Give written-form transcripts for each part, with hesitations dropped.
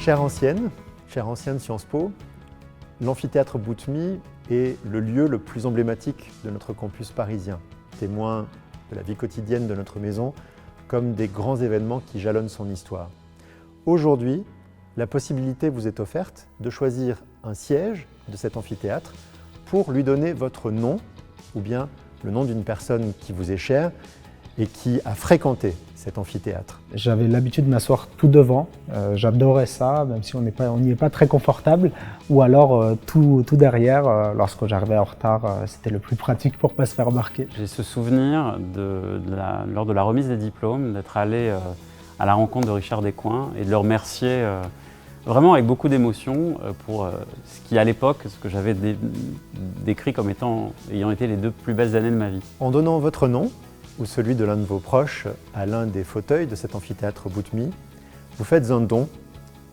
Chère ancienne de Sciences Po, l'amphithéâtre Boutmy est le lieu le plus emblématique de notre campus parisien, témoin de la vie quotidienne de notre maison, comme des grands événements qui jalonnent son histoire. Aujourd'hui, la possibilité vous est offerte de choisir un siège de cet amphithéâtre pour lui donner votre nom, ou bien le nom d'une personne qui vous est chère et qui a fréquenté cet amphithéâtre. J'avais l'habitude de m'asseoir tout devant, j'adorais ça, même si on n'y est pas très confortable, ou alors tout derrière, lorsque j'arrivais en retard, c'était le plus pratique pour ne pas se faire remarquer. J'ai ce souvenir, lors de la remise des diplômes, d'être allé à la rencontre de Richard Descoings et de le remercier vraiment avec beaucoup d'émotion pour ce qui, à l'époque, ce que j'avais décrit comme ayant été les 2 plus belles années de ma vie. En donnant votre nom, ou celui de l'un de vos proches, à l'un des fauteuils de cet amphithéâtre Boutmy, vous faites un don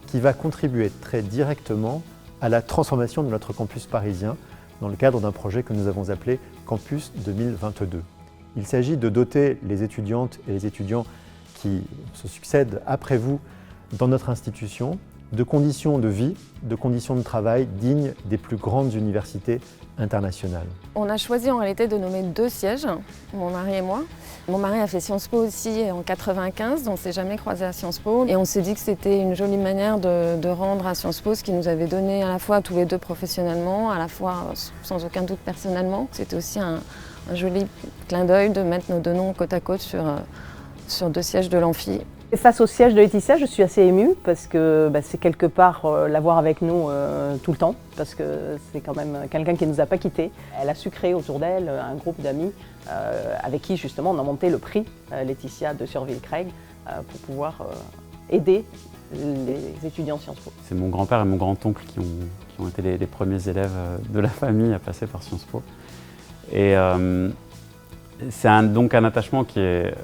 qui va contribuer très directement à la transformation de notre campus parisien dans le cadre d'un projet que nous avons appelé Campus 2022. Il s'agit de doter les étudiantes et les étudiants qui se succèdent après vous dans notre institution de conditions de vie, de conditions de travail dignes des plus grandes universités internationales. On a choisi en réalité de nommer 2 sièges, mon mari et moi. Mon mari a fait Sciences Po aussi en 95, donc on ne s'est jamais croisés à Sciences Po. Et on s'est dit que c'était une jolie manière de rendre à Sciences Po ce qui nous avait donné à la fois tous les 2 professionnellement, à la fois sans aucun doute personnellement. C'était aussi un joli clin d'œil de mettre nos 2 noms côte à côte sur 2 sièges de l'amphi. Face au siège de Laetitia, je suis assez émue parce que c'est quelque part l'avoir avec nous tout le temps, parce que c'est quand même quelqu'un qui ne nous a pas quittés. Elle a su créer autour d'elle un groupe d'amis avec qui justement on a monté le prix Laetitia de Surville-Craig pour pouvoir aider les étudiants Sciences Po. C'est mon grand-père et mon grand-oncle qui ont été les premiers élèves de la famille à passer par Sciences Po. Et c'est donc un attachement qui est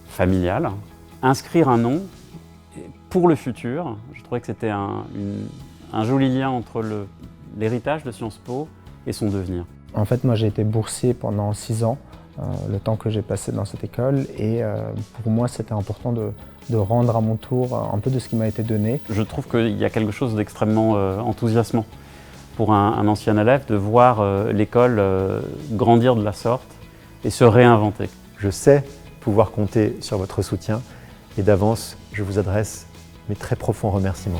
familial. Inscrire un nom pour le futur, je trouvais que c'était un joli lien entre l'héritage de Sciences Po et son devenir. En fait, moi j'ai été boursier pendant 6 ans, le temps que j'ai passé dans cette école, et pour moi c'était important de rendre à mon tour un peu de ce qui m'a été donné. Je trouve qu'il y a quelque chose d'extrêmement enthousiasmant pour un ancien élève de voir l'école grandir de la sorte et se réinventer. Je sais pouvoir compter sur votre soutien. Et d'avance, je vous adresse mes très profonds remerciements.